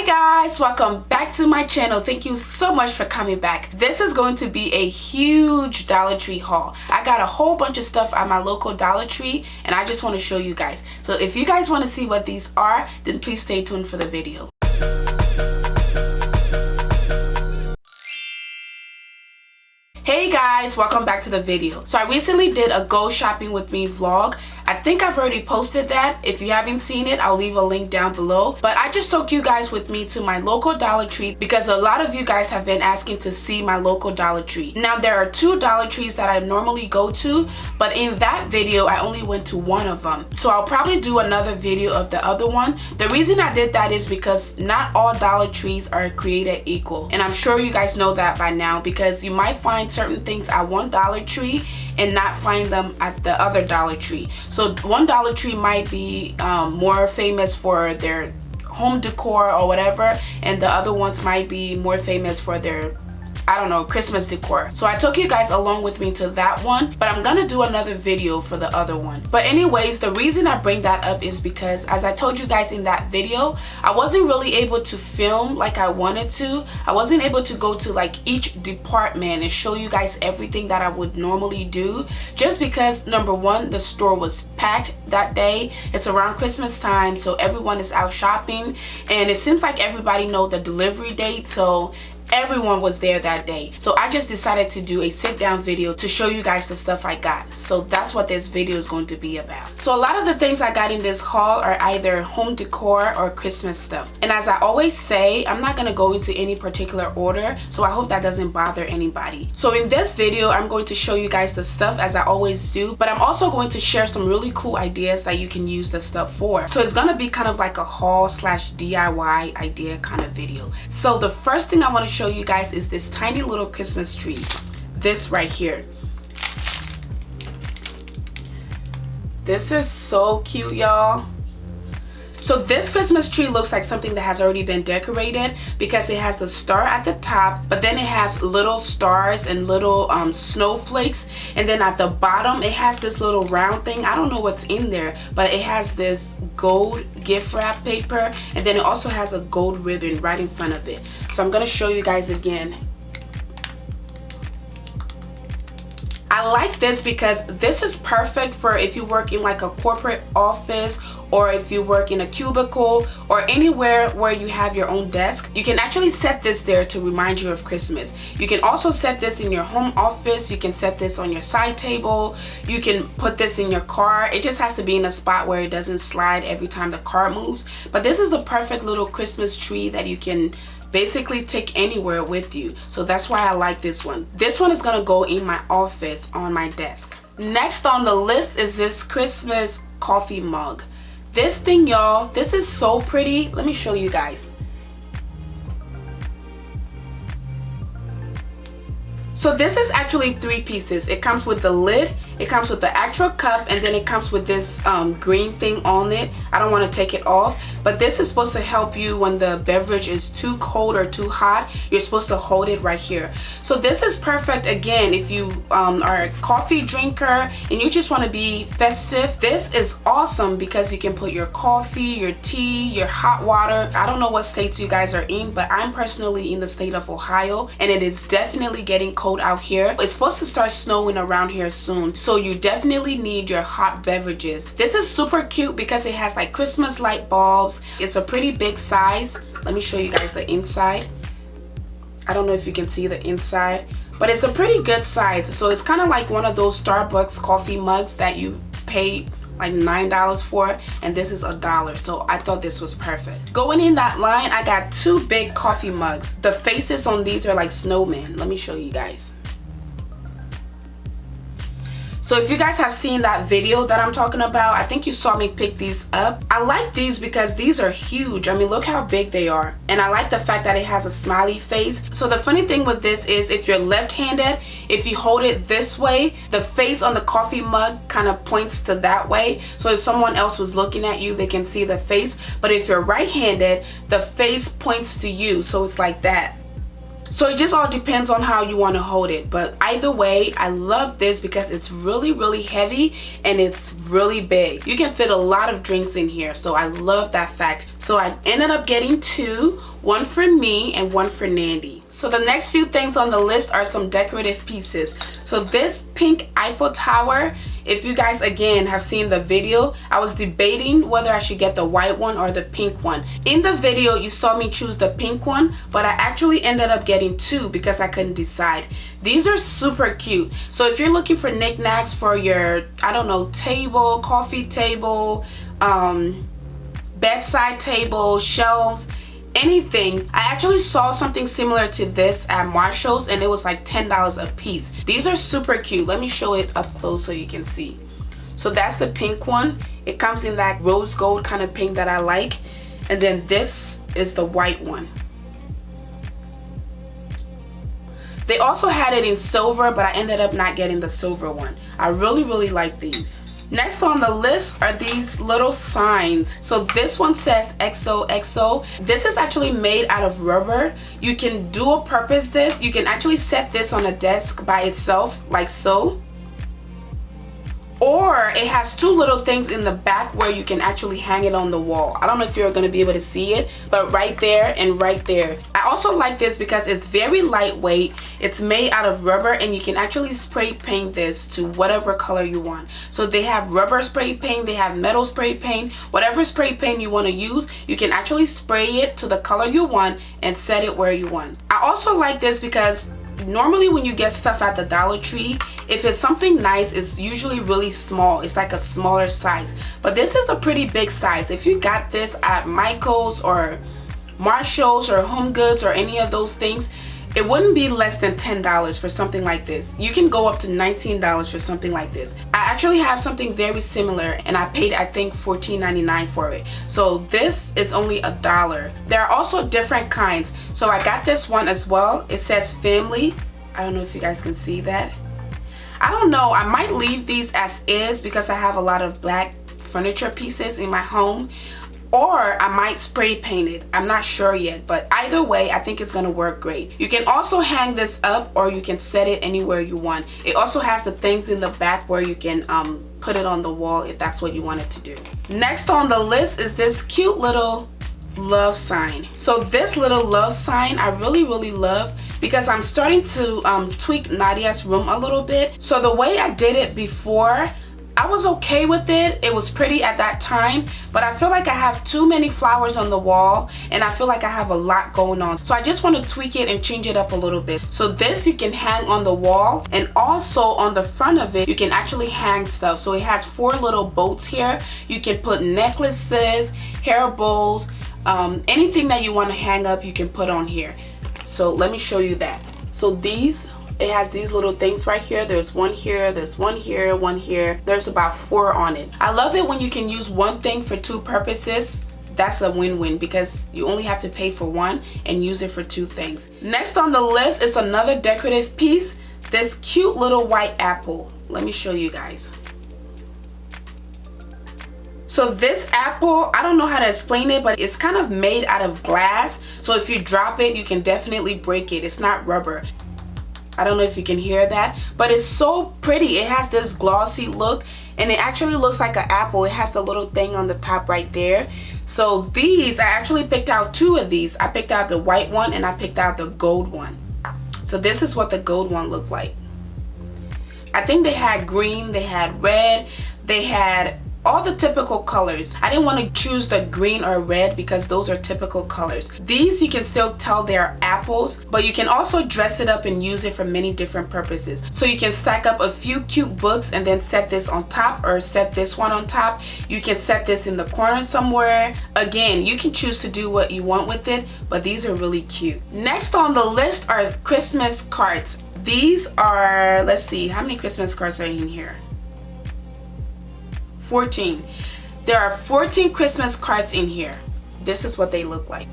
Guys, welcome back to my channel. Thank you so much for coming back. This is going to be a huge Dollar Tree haul. I got a whole bunch of stuff at my local Dollar Tree and I just want to show you guys. So if you guys want to see what these are, then please stay tuned for the video. Hey guys, welcome back to the video. So I recently did a go shopping with me vlog. I think I've already posted that. If you haven't seen it, I'll leave a link down below. But I just took you guys with me to my local Dollar Tree because a lot of you guys have been asking to see my local Dollar Tree. Now there are two Dollar Trees that I normally go to, but in that video I only went to one of them. So I'll probably do another video of the other one. The reason I did that is because not all Dollar Trees are created equal. And I'm sure you guys know that by now because you might find certain things at one Dollar Tree and not find them at the other Dollar Tree. So one Dollar Tree might be more famous for their home decor or whatever, and the other ones might be more famous for their, I don't know, Christmas decor. So I took you guys along with me to that one, but I'm gonna do another video for the other one. But anyways, the reason I bring that up is because, as I told you guys in that video, I wasn't really able to film like I wanted to. I wasn't able to go to like each department and show you guys everything that I would normally do, just because number one, the store was packed that day. It's around Christmas time, so everyone is out shopping, and it seems like everybody knows the delivery date, so everyone was there that day. So I just decided to do a sit down video to show you guys the stuff I got. So that's what this video is going to be about. So a lot of the things I got in this haul are either home decor or Christmas stuff. And as I always say, I'm not gonna go into any particular order, so I hope that doesn't bother anybody. So in this video, I'm going to show you guys the stuff as I always do, but I'm also going to share some really cool ideas that you can use the stuff for. So it's gonna be kind of like a haul slash DIY idea kind of video. So the first thing I want to show you guys is this tiny little Christmas tree. This right here. This is so cute, y'all. So this Christmas tree looks like something that has already been decorated because it has the star at the top, but then it has little stars and little snowflakes, and then at the bottom it has this little round thing. I don't know what's in there, but it has this gold gift wrap paper, and then it also has a gold ribbon right in front of it. So I'm gonna show you guys again. I like this because this is perfect for if you work in like a corporate office, or if you work in a cubicle, or anywhere where you have your own desk. You can actually set this there to remind you of Christmas. You can also set this in your home office. You can set this on your side table. You can put this in your car. It just has to be in a spot where it doesn't slide every time the car moves. But this is the perfect little Christmas tree that you can basically take anywhere with you. So that's why I like this one. This one is gonna go in my office on my desk. Next on the list is this Christmas coffee mug. This thing, y'all, this is so pretty. Let me show you guys. So this is actually three pieces. It comes with the lid, it comes with the actual cup, and then it comes with this green thing on it. I don't want to take it off, but this is supposed to help you when the beverage is too cold or too hot. You're supposed to hold it right here. So this is perfect again if you are a coffee drinker and you just want to be festive. This is awesome because you can put your coffee, your tea, your hot water. I don't know what states you guys are in, but I'm personally in the state of Ohio, and it is definitely getting cold out here. It's supposed to start snowing around here soon, so you definitely need your hot beverages. This is super cute because it has like Christmas light bulbs. It's a pretty big size. Let me show you guys the inside. I don't know if you can see the inside, but it's a pretty good size. So it's kind of like one of those Starbucks coffee mugs that you pay like $9 for, and this is $1. So I thought this was perfect. Going in that line, I got two big coffee mugs. The faces on these are like snowmen. Let me show you guys. So if you guys have seen that video that I'm talking about, I think you saw me pick these up. I like these because these are huge. I mean, look how big they are. And I like the fact that it has a smiley face. So the funny thing with this is if you're left-handed, if you hold it this way, the face on the coffee mug kind of points to that way. So if someone else was looking at you, they can see the face. But if you're right-handed, the face points to you. So it's like that. So it just all depends on how you want to hold it, but either way, I love this because it's really heavy and it's really big. You can fit a lot of drinks in here, so I love that fact. So I ended up getting two, one for me and one for Nandy. So the next few things on the list are some decorative pieces. So this pink Eiffel Tower, if you guys again have seen the video, I was debating whether I should get the white one or the pink one. In the video you saw me choose the pink one, but I actually ended up getting two because I couldn't decide. These are super cute. So if you're looking for knickknacks for your, I don't know, table, coffee table, bedside table, shelves, anything. I actually saw something similar to this at Marshall's and it was like $10 a piece. These are super cute. Let me show it up close so you can see. So that's the pink one. It comes in that rose gold kind of pink that I like. And then this is the white one. They also had it in silver, but I ended up not getting the silver one. I really like these. Next on the list are these little signs. So this one says XOXO. This is actually made out of rubber. You can dual purpose this. You can actually set this on a desk by itself like so. Or it has two little things in the back where you can actually hang it on the wall. I don't know if you're going to be able to see it, but right there and right there. I also like this because it's very lightweight. It's made out of rubber and you can actually spray paint this to whatever color you want. So they have rubber spray paint, they have metal spray paint, whatever spray paint you want to use, you can actually spray it to the color you want and set it where you want. I also like this because normally when you get stuff at the Dollar Tree, if it's something nice, it's usually really small. It's like a smaller size, but this is a pretty big size. If you got this at Michael's or Marshall's or Home Goods or any of those things, it wouldn't be less than $10 for something like this. You can go up to $19 for something like this. I actually have something very similar and I paid, I think, $14.99 for it. So this is only $1. There are also different kinds. So I got this one as well. It says family. I don't know if you guys can see that. I don't know. I might leave these as is because I have a lot of black furniture pieces in my home. Or I might spray paint it. I'm not sure yet, but either way, I think it's gonna work great. You can also hang this up or you can set it anywhere you want. It also has the things in the back where you can put it on the wall if that's what you wanted to do. Next on the list is this cute little love sign. So this little love sign I really love because I'm starting to tweak Nadia's room a little bit. So the way I did it before, I was okay with it. It was pretty at that time, but I feel like I have too many flowers on the wall and I feel like I have a lot going on. So I just want to tweak it and change it up a little bit. So this you can hang on the wall, and also on the front of it you can actually hang stuff. So it has 4 little boats here. You can put necklaces, hair bows, anything that you want to hang up you can put on here. So let me show you that. So these, it has these little things right here. There's one here, there's one here, one here. There's about 4 on it. I love it when you can use one thing for 2 purposes. That's a win-win because you only have to pay for one and use it for 2 things. Next on the list is another decorative piece. This cute little white apple. Let me show you guys. So this apple, I don't know how to explain it, but it's kind of made out of glass. So if you drop it, you can definitely break it. It's not rubber. I don't know if you can hear that, but it's so pretty. It has this glossy look and it actually looks like an apple. It has the little thing on the top right there. So these, I actually picked out 2 of these. I picked out the white one and I picked out the gold one. So this is what the gold one looked like. I think they had green, they had red, they had all the typical colors. I didn't want to choose the green or red because those are typical colors. These you can still tell they're apples, but you can also dress it up and use it for many different purposes. So you can stack up a few cute books and then set this on top, or set this one on top. You can set this in the corner somewhere. Again, you can choose to do what you want with it, but these are really cute. Next on the list are Christmas cards. These are, let's see, how many Christmas cards are in here? 14. There are 14 Christmas cards in here. This is what they look like.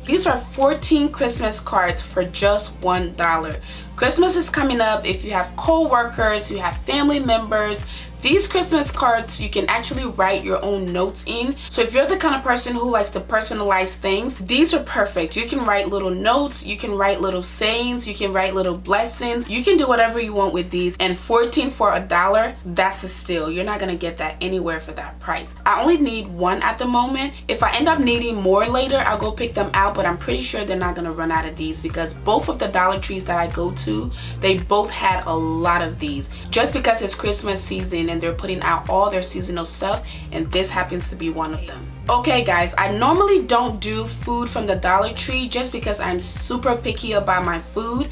These are 14 Christmas cards for just $1. Christmas is coming up. If you have co-workers, you have family members, These Christmas cards, you can actually write your own notes in. So if you're the kind of person who likes to personalize things, these are perfect. You can write little notes, you can write little sayings, you can write little blessings. You can do whatever you want with these. And 14 for $1, that's a steal. You're not gonna get that anywhere for that price. I only need one at the moment. If I end up needing more later, I'll go pick them out, but I'm pretty sure they're not gonna run out of these because both of the Dollar Trees that I go to, they both had a lot of these. Just because it's Christmas season and they're putting out all their seasonal stuff, and this happens to be one of them. Okay guys, I normally don't do food from the Dollar Tree just because I'm super picky about my food.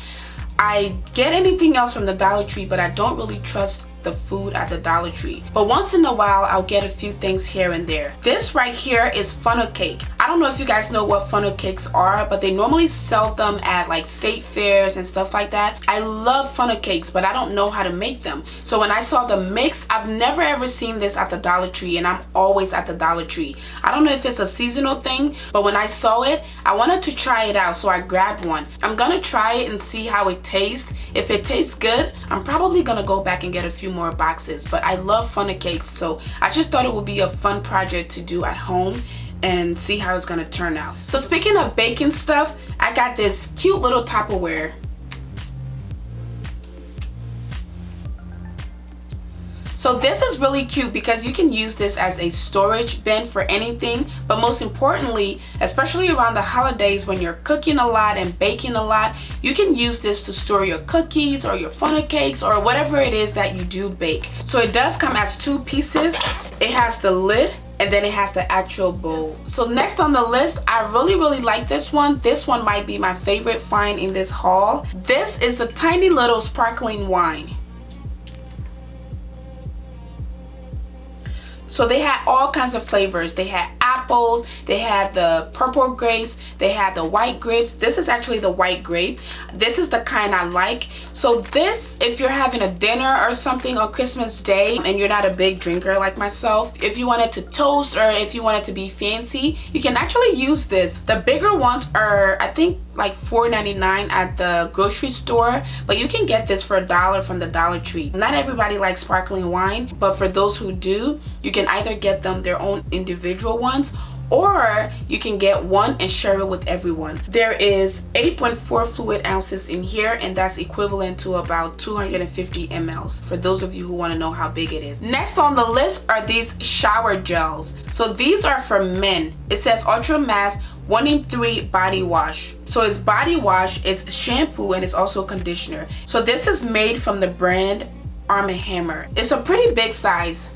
I get anything else from the Dollar Tree, but I don't really trust the food at the Dollar Tree. But once in a while, I'll get a few things here and there. This right here is funnel cake. I don't know if you guys know what funnel cakes are, but they normally sell them at like state fairs and stuff like that. I love funnel cakes, but I don't know how to make them. So when I saw the mix, I've never ever seen this at the Dollar Tree, and I'm always at the Dollar Tree. I don't know if it's a seasonal thing, but when I saw it, I wanted to try it out, so I grabbed one. I'm gonna try it and see how it tastes. If it tastes good, I'm probably gonna go back and get a few more boxes. But I love funnel cakes, so I just thought it would be a fun project to do at home and see how it's gonna turn out. So speaking of baking stuff, I got this cute little Tupperware. So this is really cute because you can use this as a storage bin for anything, but most importantly, especially around the holidays when you're cooking a lot and baking a lot, you can use this to store your cookies or your funnel cakes or whatever it is that you do bake. So it does come as two pieces. It has the lid and then it has the actual bowl. So next on the list, I really like this one. This one might be my favorite find in this haul. This is the tiny little sparkling wine. So they had all kinds of flavors. They had apples, they had the purple grapes, they had the white grapes. This is actually the white grape. This is the kind I like. So this, if you're having a dinner or something on Christmas Day and you're not a big drinker like myself, if you wanted to toast or if you wanted to be fancy, you can actually use this. The bigger ones are, I think, like $4.99 at the grocery store, but you can get this for $1 from the Dollar Tree. Not everybody likes sparkling wine, but for those who do, you can either get them their own individual ones, or you can get one and share it with everyone. There is 8.4 fluid ounces in here, and that's equivalent to about 250 mLs for those of you who want to know how big it is. Next on the list are these shower gels. So these are for men. It says Ultra Mass 1 in 3 body wash. So it's body wash, it's shampoo, and it's also conditioner. So this is made from the brand Arm & Hammer. It's a pretty big size.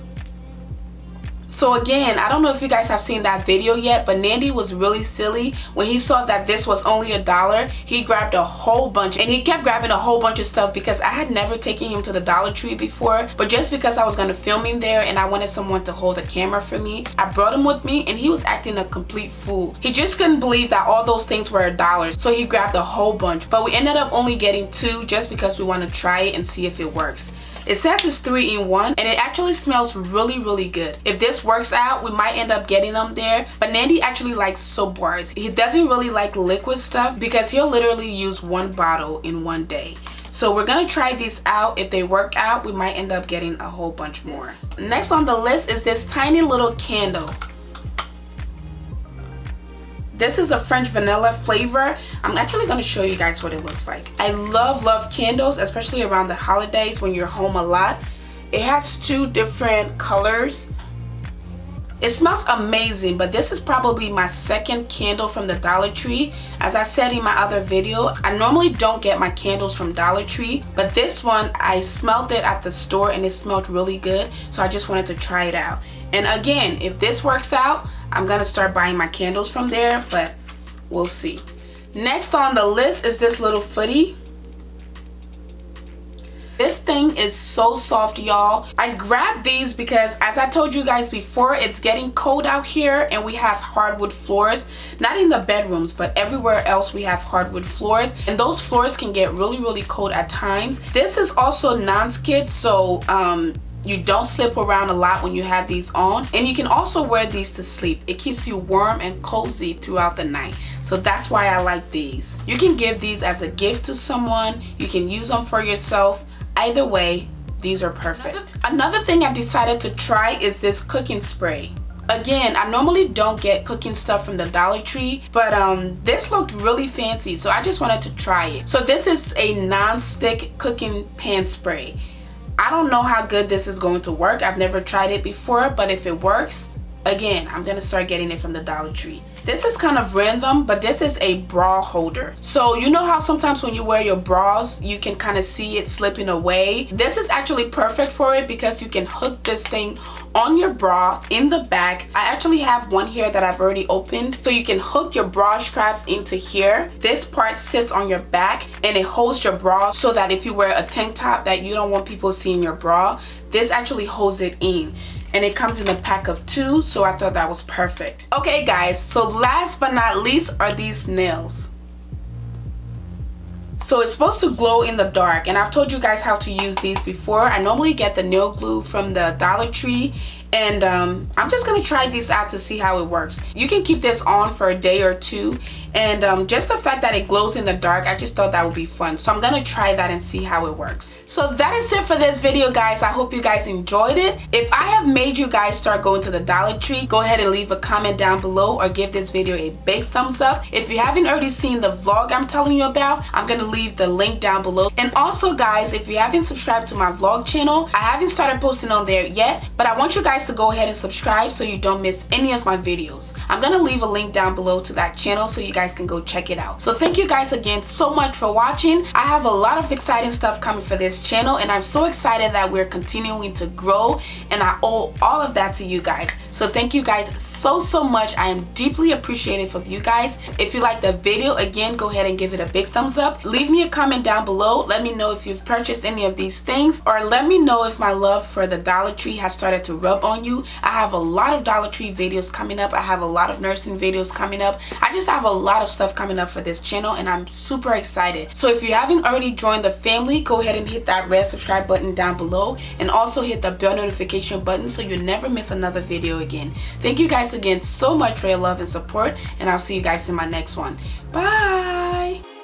So again, I don't know if you guys have seen that video yet, but Nandy was really silly. When he saw that this was only $1, he grabbed a whole bunch, and he kept grabbing a whole bunch of stuff because I had never taken him to the Dollar Tree before, but just because I was going to film in there and I wanted someone to hold the camera for me, I brought him with me, and he was acting a complete fool. He just couldn't believe that all those things were $1, so he grabbed a whole bunch, but we ended up only getting 2 just because we want to try it and see if it works. It says it's 3 in 1, and it actually smells really good. If this works out, we might end up getting them there. But Nandy actually likes soap bars. He doesn't really like liquid stuff because he'll literally use 1 bottle in 1 day. So we're gonna try these out. If they work out, we might end up getting a whole bunch more. Next on the list is this tiny little candle. This is a French vanilla flavor. I'm actually going to show you guys what it looks like. I love candles, especially around the holidays when you're home a lot. It has 2 different colors. It smells amazing, but this is probably my second candle from the Dollar Tree. As I said in my other video, I normally don't get my candles from Dollar Tree, but this one, I smelled it at the store and it smelled really good, so I just wanted to try it out. And again, if this works out, I'm gonna start buying my candles from there, but we'll see. Next on the list is this little footie. This thing is so soft, y'all. I grabbed these because, as I told you guys before, it's getting cold out here and we have hardwood floors. Not in the bedrooms, but everywhere else we have hardwood floors, and those floors can get really cold at times. This is also non-skid, so you don't slip around a lot when you have these on, and you can also wear these to sleep. It keeps you warm and cozy throughout the night, so that's why I like these. You can give these as a gift to someone, you can use them for yourself. Either way, these are perfect. Another thing I decided to try is this cooking spray. Again, I normally don't get cooking stuff from the Dollar Tree, but this looked really fancy, so I just wanted to try it. So this is a non-stick cooking pan spray. I don't know how good this is going to work. I've never tried it before, but if it works, again, I'm gonna start getting it from the Dollar Tree. This is kind of random, but this is a bra holder. So you know how sometimes when you wear your bras, you can kind of see it slipping away? This is actually perfect for it because you can hook this thing on your bra in the back. I actually have one here that I've already opened. So you can hook your bra straps into here. This part sits on your back and it holds your bra so that if you wear a tank top that you don't want people seeing your bra, this actually holds it in. And it comes in a pack of 2, so I thought that was perfect. Okay guys, so last but not least are these nails. So it's supposed to glow in the dark, and I've told you guys how to use these before. I normally get the nail glue from the Dollar Tree, and I'm just gonna try these out to see how it works. You can keep this on for a day or 2, and just the fact that it glows in the dark, I just thought that would be fun. So I'm gonna try that and see how it works. So that is it for this video, guys. I hope you guys enjoyed it. If I have made you guys start going to the Dollar Tree, go ahead and leave a comment down below or give this video a big thumbs up. If you haven't already seen the vlog I'm telling you about, I'm gonna leave the link down below. And also guys, if you haven't subscribed to my vlog channel, I haven't started posting on there yet, but I want you guys to go ahead and subscribe so you don't miss any of my videos. I'm gonna leave a link down below to that channel so you guys can go check it out. So thank you guys again so much for watching. I have a lot of exciting stuff coming for this channel, and I'm so excited that we're continuing to grow, and I owe all of that to you guys. So thank you guys so much. I am deeply appreciative of you guys. If you like the video, again, go ahead and give it a big thumbs up. Leave me a comment down below. Let me know if you've purchased any of these things, or let me know if my love for the Dollar Tree has started to rub on you. I have a lot of Dollar Tree videos coming up. I have a lot of nursing videos coming up. I just have a lot of stuff coming up for this channel, and I'm super excited. So if you haven't already joined the family, go ahead and hit that red subscribe button down below, and also hit the bell notification button so you never miss another video again. Thank you guys again so much for your love and support, and I'll see you guys in my next one. Bye.